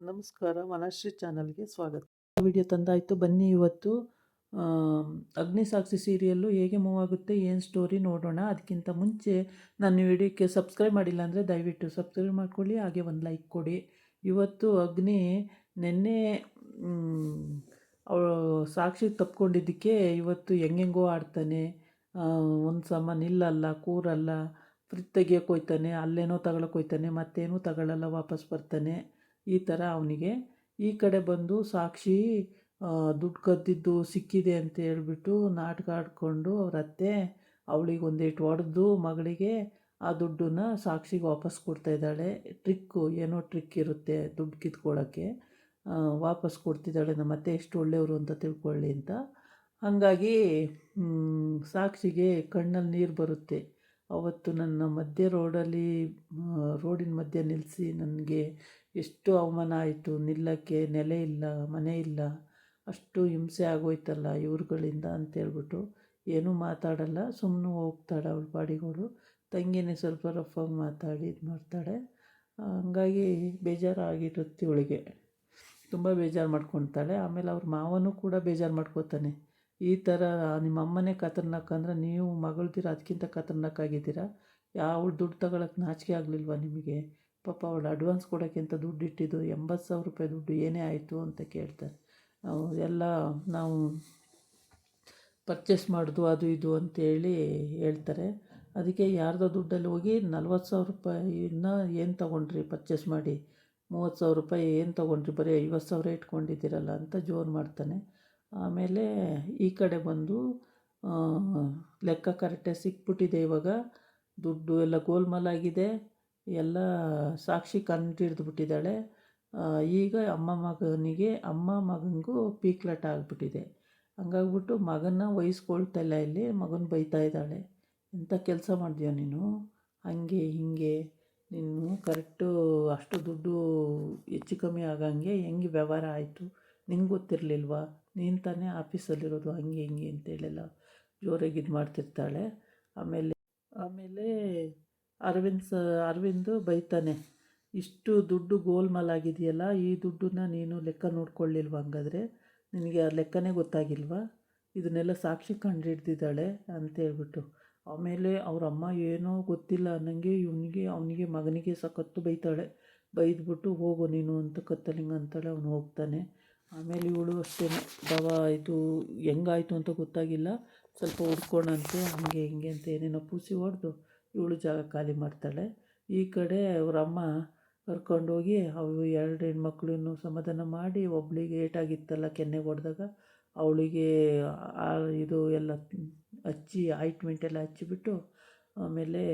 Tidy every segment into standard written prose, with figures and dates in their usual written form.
ನಮಸ್ಕಾರ, ಮನಶ್ರೀ ಚಾನಲ್ಗೆ ಸ್ವಾಗತ. ವಿಡಿಯೋ ತಂದಾಯಿತು, ಬನ್ನಿ ಇವತ್ತು ಅಗ್ನಿಸಾಕ್ಷಿ ಸೀರಿಯಲ್ಲು ಹೇಗೆ ಮೂವ್ ಆಗುತ್ತೆ, ಏನು ಸ್ಟೋರಿ ನೋಡೋಣ. ಅದಕ್ಕಿಂತ ಮುಂಚೆ ನನ್ನ ವಿಡಿಯೋಕ್ಕೆ ಸಬ್ಸ್ಕ್ರೈಬ್ ಮಾಡಿಲ್ಲ ಅಂದರೆ ದಯವಿಟ್ಟು ಸಬ್ಸ್ಕ್ರೈಬ್ ಮಾಡ್ಕೊಳ್ಳಿ, ಹಾಗೆ ಒಂದು ಲೈಕ್ ಕೊಡಿ. ಇವತ್ತು ಅಗ್ನಿ ನಿನ್ನೆ ಅವಳು ಸಾಕ್ಷಿ ತಪ್ಕೊಂಡಿದ್ದಕ್ಕೆ ಇವತ್ತು ಹೆಂಗೆಂಗೋ ಆಡ್ತಾನೆ. ಒಂದು ಸಮ ನಿಲ್ಲಲ್ಲ, ಕೂರಲ್ಲ, ಫ್ರಿಜ್ ತೆಗಿಯೋಕೆ ಹೋಯ್ತಾನೆ, ಅಲ್ಲೇನೋ ತಗೊಳಕ್ಕೆ ಹೋಯ್ತಾನೆ, ಮತ್ತೇನೂ ತಗೊಳ್ಳಲ್ಲ, ವಾಪಸ್ ಬರ್ತಾನೆ. ಈ ಥರ ಅವನಿಗೆ ಈ ಕಡೆ ಬಂದು ಸಾಕ್ಷಿ ದುಡ್ಡು ಕದ್ದಿದ್ದು ಸಿಕ್ಕಿದೆ ಅಂತ ಹೇಳ್ಬಿಟ್ಟು ನಾಟಕ ಆಡಿಕೊಂಡು ಅವ್ರ ಅತ್ತೆ ಅವಳಿಗೆ ಒಂದೇಟು ಹೊಡೆದು ಮಗಳಿಗೆ ಆ ದುಡ್ಡನ್ನ ಸಾಕ್ಷಿಗೆ ವಾಪಸ್ ಕೊಡ್ತಾಯಿದ್ದಾಳೆ. ಟ್ರಿಕ್ಕು, ಏನೋ ಟ್ರಿಕ್ ಇರುತ್ತೆ ದುಡ್ಡು ಕಿತ್ಕೊಳ್ಳೋಕ್ಕೆ. ವಾಪಸ್ ಕೊಡ್ತಿದ್ದಾಳೆ, ನಮ್ಮ ಅತ್ತೆ ಎಷ್ಟು ಒಳ್ಳೆಯವರು ಅಂತ ತಿಳ್ಕೊಳ್ಳಿ ಅಂತ. ಹಾಗಾಗಿ ಸಾಕ್ಷಿಗೆ ಕಣ್ಣಲ್ಲಿ ನೀರು ಬರುತ್ತೆ. ಅವತ್ತು ನನ್ನ ಮಧ್ಯೆ ರೋಡಿನ ಮಧ್ಯೆ ನಿಲ್ಲಿಸಿ ನನಗೆ ಎಷ್ಟು ಅವಮಾನ ಆಯಿತು, ನಿಲ್ಲಕ್ಕೆ ನೆಲೆ ಇಲ್ಲ, ಮನೆ ಇಲ್ಲ, ಅಷ್ಟು ಹಿಂಸೆ ಆಗೋಯ್ತಲ್ಲ ಇವ್ರುಗಳಿಂದ ಅಂತೇಳ್ಬಿಟ್ಟು ಏನೂ ಮಾತಾಡಲ್ಲ, ಸುಮ್ಮನೆ ಹೋಗ್ತಾಳೆ ಅವಳ ಪಾಡಿಗಳು. ತಂಗಿನೇ ಸ್ವಲ್ಪ ರಫಾಗಿ ಮಾತಾಡಿ ಇದು ಮಾಡ್ತಾಳೆ. ಹಂಗಾಗಿ ಬೇಜಾರಾಗಿರುತ್ತೆ ಇವಳಿಗೆ, ತುಂಬ ಬೇಜಾರು ಮಾಡ್ಕೊತಾಳೆ. ಆಮೇಲೆ ಅವ್ರ ಮಾವನೂ ಕೂಡ ಬೇಜಾರು ಮಾಡ್ಕೋತಾನೆ. ಈ ಥರ ನಿಮ್ಮ ಅಮ್ಮನೇ ಖತರ್ನಾಕ್ ಅಂದರೆ ನೀವು ಮಗಳ್ದಿರ ಅದಕ್ಕಿಂತ ಖತರ್ನಾಕ್ ಆಗಿದ್ದೀರಾ. ಯಾವ ದುಡ್ಡು ತಗೊಳಕ್ಕೆ ನಾಚಿಕೆ ಆಗಲಿಲ್ವ ನಿಮಗೆ? ಪಾಪ ಅವಳು ಅಡ್ವಾನ್ಸ್ ಕೊಡೋಕ್ಕೆ ಅಂತ ದುಡ್ಡು ಇಟ್ಟಿದ್ದು 80,000 ರೂಪಾಯಿ ದುಡ್ಡು ಏನೇ ಆಯಿತು ಅಂತ ಕೇಳ್ತಾರೆ. ಎಲ್ಲ ನಾವು ಪರ್ಚೇಸ್ ಮಾಡೋದು ಅದು ಇದು ಅಂತೇಳಿ ಹೇಳ್ತಾರೆ. ಅದಕ್ಕೆ ಯಾರ್ದೋ ದುಡ್ಡಲ್ಲಿ ಹೋಗಿ 40,000 ರೂಪಾಯಿನ ಏನು ತೊಗೊಂಡ್ರಿ ಪರ್ಚೇಸ್ ಮಾಡಿ, 30,000 ರೂಪಾಯಿ ಏನು ತೊಗೊಂಡ್ರಿ, ಬರೀ 50,000 ಇಟ್ಕೊಂಡಿದ್ದೀರಲ್ಲ ಅಂತ ಜೋರು ಮಾಡ್ತಾನೆ. ಆಮೇಲೆ ಈ ಕಡೆ ಬಂದು ಲೆಕ್ಕ ಕರೆಕ್ಟಾಗಿ ಸಿಕ್ಬಿಟ್ಟಿದೆ. ಇವಾಗ ದುಡ್ಡು ಎಲ್ಲ ಗೋಲ್ಮಾಲಾಗಿದೆ, ಎಲ್ಲ ಸಾಕ್ಷಿ ಕಂಡು ಹಿಡಿದ್ಬಿಟ್ಟಿದ್ದಾಳೆ. ಈಗ ಅಮ್ಮ ಮಗನಿಗೂ ಪೀಕ್ಲಾಟ ಆಗಿಬಿಟ್ಟಿದೆ. ಹಂಗಾಗ್ಬಿಟ್ಟು ಮಗನ ವಹಿಸ್ಕೊಳ್ತಾಯಿಲ್ಲ, ಇಲ್ಲಿ ಮಗನ ಬೈತಾ ಇದ್ದಾಳೆ. ಎಂಥ ಕೆಲಸ ಮಾಡಿದ್ಯೋ ನೀನು, ಹಾಗೆ ಹೀಗೆ ನೀನು ಕರೆಕ್ಟು ಅಷ್ಟು ದುಡ್ಡು ಹೆಚ್ಚು ಕಮ್ಮಿ ಆಗಂಗೆ ಹೆಂಗೆ ವ್ಯವಹಾರ ಆಯಿತು, ನಿಂಗೆ ಗೊತ್ತಿರಲಿಲ್ವಾ, ನೀನು ತಾನೇ ಆಫೀಸಲ್ಲಿರೋದು, ಹಂಗೆ ಹಿಂಗೆ ಅಂತೇಳೆಲ್ಲ ಜೋರಾಗಿ ಇದು ಮಾಡ್ತಿರ್ತಾಳೆ. ಆಮೇಲೆ ಅರವಿಂದ್ ಬೈತಾನೆ, ಇಷ್ಟು ದುಡ್ಡು ಗೋಲ್ಮಾಲಾಗಿದೆಯಲ್ಲ, ಈ ದುಡ್ಡನ್ನ ನೀನು ಲೆಕ್ಕ ನೋಡ್ಕೊಳ್ಳಿಲ್ವ, ಹಂಗಾದ್ರೆ ನಿನಗೆ ಆ ಲೆಕ್ಕನೇ ಗೊತ್ತಾಗಿಲ್ವಾ, ಇದನ್ನೆಲ್ಲ ಸಾಕ್ಷಿ ಕಂಡು ಹಿಡ್ದಿದ್ದಾಳೆ ಅಂತೇಳ್ಬಿಟ್ಟು. ಆಮೇಲೆ ಅವ್ರ ಅಮ್ಮ ಏನೋ ಗೊತ್ತಿಲ್ಲ ನನಗೆ ಅವನಿಗೆ ಮಗನಿಗೆ ಸಖತ್ತು ಬೈತಾಳೆ. ಬೈದ್ಬಿಟ್ಟು ಹೋಗು ನೀನು ಅಂತ ಕತ್ತಲಿಂಗ ಅಂತಾಳೆ. ಅವನು ಹೋಗ್ತಾನೆ. ಆಮೇಲೆ ಇವಳು ಅಷ್ಟೇ, ಇದು ಹೆಂಗಾಯಿತು ಅಂತ ಗೊತ್ತಾಗಿಲ್ಲ, ಸ್ವಲ್ಪ ಹುಡ್ಕೋಣಂತೆ, ಹಾಗೆ ಹಿಂಗೆ ಅಂತ ಏನೇನೋ ಪೂಸಿ ಹೊಡೆದು ಇವಳು ಜಾಗ ಖಾಲಿ ಮಾಡ್ತಾಳೆ. ಈ ಕಡೆ ಅವರಮ್ಮ ಕರ್ಕೊಂಡೋಗಿ ಅವು 2 ಹೆಣ್ಮಕ್ಳನ್ನು ಸಮಾಧಾನ ಮಾಡಿ, ಒಬ್ಬಳಿಗೆ ಏಟಾಗಿತ್ತಲ್ಲ ಕೆನ್ನೆಗೆ ಹೊಡೆದಾಗ ಅವಳಿಗೆ ಇದು ಎಲ್ಲ ಹಚ್ಚಿ ಆಯಿಂಟ್ಮೆಂಟ್ ಎಲ್ಲ ಹಚ್ಚಿಬಿಟ್ಟು, ಆಮೇಲೆ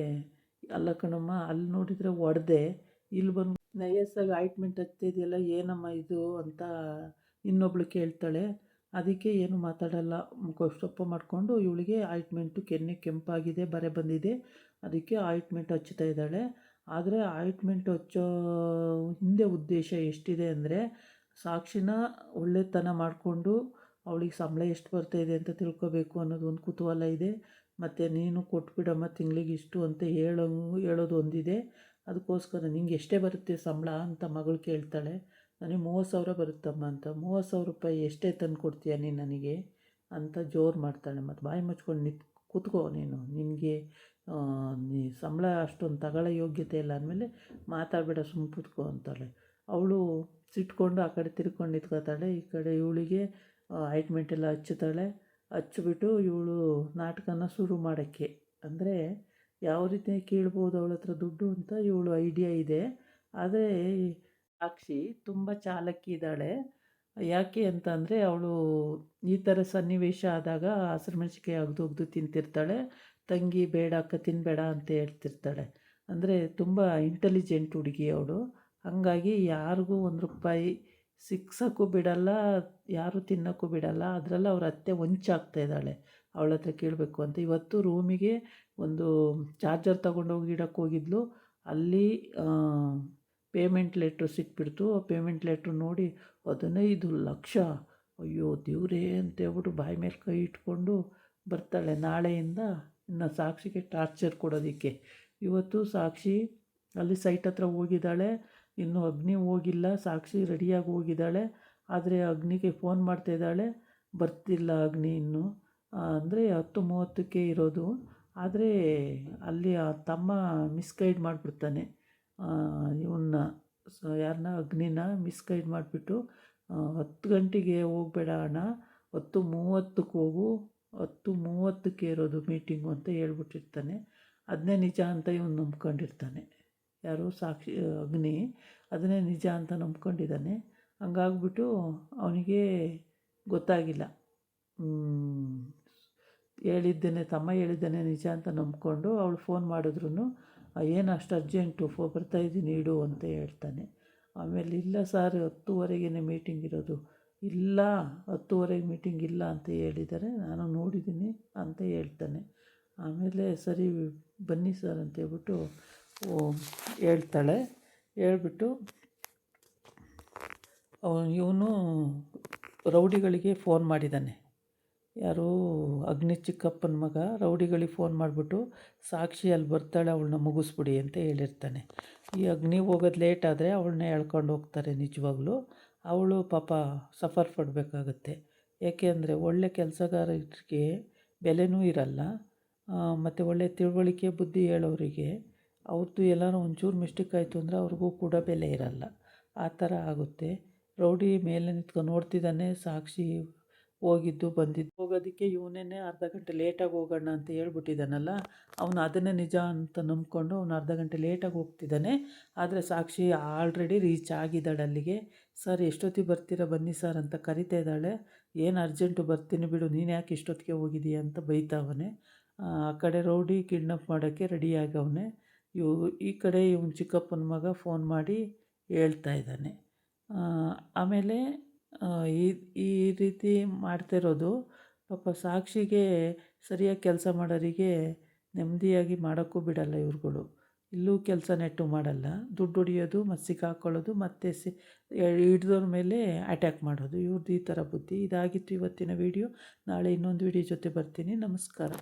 ಅಲ್ಲ ಕಣಮ್ಮ, ಅಲ್ಲಿ ನೋಡಿದರೆ ಹೊಡೆದೆ, ಇಲ್ಲಿ ಬಂದು ನಯಸ್ಸಾಗಿ ಆಯಿಂಟ್ಮೆಂಟ್ ಹಚ್ತಿದೆಯಲ್ಲ, ಏನಮ್ಮ ಇದು ಅಂತ ಇನ್ನೊಬ್ಳು ಕೇಳ್ತಾಳೆ. ಅದಕ್ಕೆ ಏನು ಮಾತಾಡಲ್ಲ, ಮುಖ ಮಾಡಿಕೊಂಡು ಇವಳಿಗೆ ಆಯಿಂಟ್ಮೆಂಟು ಕೆನ್ನೆ ಕೆಂಪಾಗಿದೆ, ಬರೆ ಬಂದಿದೆ, ಅದಕ್ಕೆ ಆಯಿಂಟ್ಮೆಂಟ್ ಹಚ್ತಾ ಇದ್ದಾಳೆ. ಆದರೆ ಆಯಿಂಟ್ಮೆಂಟ್ ಹಚ್ಚೋ ಹಿಂದೆ ಉದ್ದೇಶ ಎಷ್ಟಿದೆ ಅಂದರೆ, ಸಾಕ್ಷಿನ ಒಳ್ಳೆತನ ಮಾಡಿಕೊಂಡು ಅವಳಿಗೆ ಸಂಬಳ ಎಷ್ಟು ಬರ್ತಾಯಿದೆ ಅಂತ ತಿಳ್ಕೊಬೇಕು ಅನ್ನೋದು ಒಂದು ಕುತೂಹಲ ಇದೆ. ಮತ್ತು ನೀನು ಕೊಟ್ಬಿಡಮ್ಮ ತಿಂಗಳಿಗೆ ಇಷ್ಟು ಅಂತ ಹೇಳೋದು ಒಂದಿದೆ. ಅದಕ್ಕೋಸ್ಕರ ನಿಂಗೆ ಎಷ್ಟೇ ಬರುತ್ತೆ ಸಂಬಳ ಅಂತ ಮಗಳು ಕೇಳ್ತಾಳೆ. ನನಗೆ 30,000 ಬರುತ್ತಮ್ಮ ಅಂತ. 30,000 ರೂಪಾಯಿ ಎಷ್ಟೇ ತಂದು ಕೊಡ್ತೀಯ ನೀನು ನನಗೆ ಅಂತ ಜೋರು ಮಾಡ್ತಾಳೆ. ಮತ್ತು ಬಾಯಿ ಮುಚ್ಕೊಂಡು ಕೂತ್ಕೋ ನೀನು, ನಿನಗೆ ನೀ ಸಂಬಳ ಅಷ್ಟೊಂದು ತಗೊಳ್ಳೋ ಯೋಗ್ಯತೆ ಇಲ್ಲ ಅಂದಮೇಲೆ ಮಾತಾಡಬೇಡ, ಸುಮ್ಮನೆ ಕೂತ್ಕೋ ಅಂತಾಳೆ. ಅವಳು ಸಿಟ್ಕೊಂಡು ಆ ಕಡೆ ತಿರ್ಕೊಂಡು ನಿಂತ್ಕೋತಾಳೆ. ಈ ಕಡೆ ಇವಳಿಗೆ ಆಯಿಂಟ್ಮೆಂಟ್ ಎಲ್ಲ ಹಚ್ಚುತ್ತಾಳೆ. ಹಚ್ಚಿಬಿಟ್ಟು ಇವಳು ನಾಟಕನ ಶುರು ಮಾಡೋಕ್ಕೆ, ಅಂದರೆ ಯಾವ ರೀತಿ ಕೀಳ್ಬೋದು ಅವಳ ಹತ್ರ ದುಡ್ಡು ಅಂತ ಇವಳು ಐಡಿಯಾ ಇದೆ. ಆದರೆ ಸಾಕ್ಷಿ ತುಂಬ ಚಾಲಾಕಿ ಇದ್ದಾಳೆ. ಯಾಕೆ ಅಂತಂದರೆ, ಅವಳು ಈ ಥರ ಸನ್ನಿವೇಶ ಆದಾಗ ಹಸಿರು ಮೆಣಸಿನ್ಕಾಯಿ ಅಗ್ದು ತಿಂತಿರ್ತಾಳೆ. ತಂಗಿ ಬೇಡ ಅಕ್ಕ ತಿನ್ನಬೇಡ ಅಂತ ಹೇಳ್ತಿರ್ತಾಳೆ. ಅಂದರೆ ತುಂಬ ಇಂಟೆಲಿಜೆಂಟ್ ಹುಡುಗಿ ಅವಳು. ಹಾಗಾಗಿ ಯಾರಿಗೂ ₹1 ಸಿಕ್ಸೋಕ್ಕೂ ಬಿಡಲ್ಲ, ಯಾರು ತಿನ್ನೋಕ್ಕೂ ಬಿಡಲ್ಲ. ಅದರಲ್ಲೂ ಅವ್ರ ಅತ್ತೆ ಹೊಂಚಾಗ್ತಾಯಿದ್ದಾಳೆ ಅವಳ ಹತ್ರ ಕೇಳಬೇಕು ಅಂತ. ಇವತ್ತು ರೂಮಿಗೆ ಒಂದು ಚಾರ್ಜರ್ ತೊಗೊಂಡೋಗಿ ಇಡೋಕ್ಕೆ ಹೋಗಿದ್ಲು. ಅಲ್ಲಿ ಪೇಮೆಂಟ್ ಲೆಟ್ರು ಸಿಕ್ಬಿಡ್ತು. ಪೇಮೆಂಟ್ ಲೆಟ್ರು ನೋಡಿ 15 ಲಕ್ಷ, ಅಯ್ಯೋ ದೇವ್ರೇ ಅಂತೇಳ್ಬಿಟ್ಟು ಬಾಯಿ ಮೇಲೆ ಕೈ ಇಟ್ಕೊಂಡು ಬರ್ತಾಳೆ. ನಾಳೆಯಿಂದ ಇನ್ನು ಸಾಕ್ಷಿಗೆ ಟಾರ್ಚರ್ ಕೊಡೋದಕ್ಕೆ. ಇವತ್ತು ಸಾಕ್ಷಿ ಅಲ್ಲಿ ಸೈಟ್ ಹತ್ರ ಹೋಗಿದ್ದಾಳೆ. ಇನ್ನೂ ಅಗ್ನಿ ಹೋಗಿಲ್ಲ, ಸಾಕ್ಷಿ ರೆಡಿಯಾಗಿ ಹೋಗಿದ್ದಾಳೆ. ಆದರೆ ಅಗ್ನಿಗೆ ಫೋನ್ ಮಾಡ್ತಾಯಿದ್ದಾಳೆ, ಬರ್ತಿಲ್ಲ ಅಗ್ನಿ ಇನ್ನೂ. ಅಂದರೆ 10:30ಕ್ಕೆ ಇರೋದು. ಆದರೆ ಅಲ್ಲಿ ಆ ತಮ್ಮ ಮಿಸ್ಗೈಡ್ ಮಾಡಿಬಿಡ್ತಾನೆ ಇವನ್ನ, ಯಾರನ್ನ, ಅಗ್ನಿನ ಮಿಸ್ಗೈಡ್ ಮಾಡಿಬಿಟ್ಟು 10 ಗಂಟೆಗೆ ಹೋಗಬೇಡ ಅಣ್ಣ, 10:30ಕ್ಕೆ ಹೋಗು, 10:30ಕ್ಕೆ ಇರೋದು ಮೀಟಿಂಗು ಅಂತ ಹೇಳ್ಬಿಟ್ಟಿರ್ತಾನೆ. ಅದನ್ನೇ ನಿಜ ಅಂತ ಇವನು ನಂಬ್ಕೊಂಡಿರ್ತಾನೆ. ಯಾರು, ಸಾಕ್ಷಿ, ಅಗ್ನಿ ಅದನ್ನೇ ನಿಜ ಅಂತ ನಂಬ್ಕೊಂಡಿದ್ದಾನೆ. ಹಂಗಾಗ್ಬಿಟ್ಟು ಅವನಿಗೆ ಗೊತ್ತಾಗಿಲ್ಲ, ತಮ್ಮ ಹೇಳಿದ್ದೇನೆ ನಿಜ ಅಂತ ನಂಬ್ಕೊಂಡು ಅವಳು ಫೋನ್ ಮಾಡಿದ್ರು ಏನು ಅಷ್ಟು ಅರ್ಜೆಂಟು, ಬರ್ತಾಯಿದ್ದೀನಿ ಇಡು ಅಂತ ಹೇಳ್ತಾನೆ. ಆಮೇಲೆ ಇಲ್ಲ ಸರ್ 10:30ಗೆ ಮೀಟಿಂಗ್ ಇರೋದು, ಇಲ್ಲ 10:30ಗೆ ಮೀಟಿಂಗ್ ಇಲ್ಲ ಅಂತ ಹೇಳಿದ್ದಾರೆ, ನಾನು ನೋಡಿದ್ದೀನಿ ಅಂತ ಹೇಳ್ತಾನೆ. ಆಮೇಲೆ ಸರಿ ಬನ್ನಿ ಸರ್ ಅಂತ ಹೇಳ್ಬಿಟ್ಟು ಹೇಳ್ತಾಳೆ. ಹೇಳ್ಬಿಟ್ಟು ಇವನು ರೌಡಿಗಳಿಗೆ ಫೋನ್ ಮಾಡಿದ್ದಾನೆ. ಯಾರು, ಅಗ್ನಿ ಚಿಕ್ಕಪ್ಪನ ಮಗ ರೌಡಿಗಳಿಗೆ ಫೋನ್ ಮಾಡಿಬಿಟ್ಟು ಸಾಕ್ಷಿ ಅಲ್ಲಿ ಬರ್ತಾಳೆ, ಅವಳನ್ನ ಮುಗಿಸ್ಬಿಡಿ ಅಂತ ಹೇಳಿರ್ತಾನೆ. ಈ ಅಗ್ನಿ ಹೋಗೋದು ಲೇಟ್ ಆದರೆ ಅವಳನ್ನ ಎಳ್ಕೊಂಡು ಹೋಗ್ತಾರೆ. ನಿಜವಾಗ್ಲೂ ಅವಳು ಪಾಪ ಸಫರ್ ಪಡಬೇಕಾಗತ್ತೆ. ಏಕೆ ಅಂದರೆ ಒಳ್ಳೆ ಕೆಲಸಗಾರರಿಗೆ ಬೆಲೆನೂ ಇರಲ್ಲ, ಮತ್ತು ಒಳ್ಳೆ ತಿಳುವಳಿಕೆ ಬುದ್ಧಿ ಹೇಳೋರಿಗೆ ಅವ್ರದ್ದು ಎಲ್ಲನೂ ಒಂಚೂರು ಮಿಸ್ಟೇಕ್ ಆಯಿತು ಅಂದರೆ ಅವ್ರಿಗೂ ಕೂಡ ಬೆಲೆ ಇರಲ್ಲ. ಆ ಥರ ಆಗುತ್ತೆ. ರೌಡಿ ಮೇಲೆ ನಿಂತ್ಕೊಂಡು ನೋಡ್ತಿದ್ದಾನೆ, ಸಾಕ್ಷಿ ಹೋಗೋದಕ್ಕೆ ಇವನೇ ಅರ್ಧ ಗಂಟೆ ಲೇಟಾಗಿ ಹೋಗೋಣ ಅಂತ ಹೇಳ್ಬಿಟ್ಟಿದ್ದಾನಲ್ಲ, ಅವನು ಅದನ್ನೇ ನಿಜ ಅಂತ ನಂಬ್ಕೊಂಡು ಅವನು ಅರ್ಧ ಗಂಟೆ ಲೇಟಾಗಿ ಹೋಗ್ತಿದ್ದಾನೆ. ಆದರೆ ಸಾಕ್ಷಿ ಆಲ್ರೆಡಿ ರೀಚ್ ಆಗಿದ್ದಾಳೆ ಅಲ್ಲಿಗೆ. ಸರ್ ಎಷ್ಟೊತ್ತಿಗೆ ಬರ್ತೀರಾ ಬನ್ನಿ ಸರ್ ಅಂತ ಕರಿತಾ ಇದ್ದಾಳೆ. ಏನು ಅರ್ಜೆಂಟು, ಬರ್ತೀನಿ ಬಿಡು, ನೀನು ಯಾಕೆ ಇಷ್ಟೊತ್ತಿಗೆ ಹೋಗಿದ್ದೀಯ ಅಂತ ಬೈತಾವನೆ. ಆ ಕಡೆ ರೌಡಿ ಕಿಡ್ನಾಪ್ ಮಾಡೋಕ್ಕೆ ರೆಡಿಯಾಗವನೆ. ಈ ಕಡೆ ಇವನು ಚಿಕ್ಕಪ್ಪನ ಮಗ ಫೋನ್ ಮಾಡಿ ಹೇಳ್ತಾ ಇದ್ದಾನೆ. ಆಮೇಲೆ ಈ ಈ ರೀತಿ ಮಾಡ್ತಿರೋದು ಪಾಪ ಸಾಕ್ಷಿಗೆ, ಸರಿಯಾಗಿ ಕೆಲಸ ಮಾಡೋರಿಗೆ ನೆಮ್ಮದಿಯಾಗಿ ಮಾಡೋಕ್ಕೂ ಬಿಡಲ್ಲ ಇವ್ರುಗಳು. ಇಲ್ಲೂ ಕೆಲಸ ನೆಟ್ಟು ಮಾಡಲ್ಲ, ದುಡ್ಡು ಹೊಡಿಯೋದು ಮತ್ತು ಸಿಕ್ಕಾಕೊಳ್ಳೋದು, ಮತ್ತು ಹಿಡ್ದವ್ರ ಮೇಲೆ ಅಟ್ಯಾಕ್ ಮಾಡೋದು, ಇವ್ರದ್ದು ಈ ಥರ ಬುದ್ಧಿ. ಇದಾಗಿತ್ತು ಇವತ್ತಿನ ವೀಡಿಯೋ. ನಾಳೆ ಇನ್ನೊಂದು ವೀಡಿಯೋ ಜೊತೆ ಬರ್ತೀನಿ. ನಮಸ್ಕಾರ.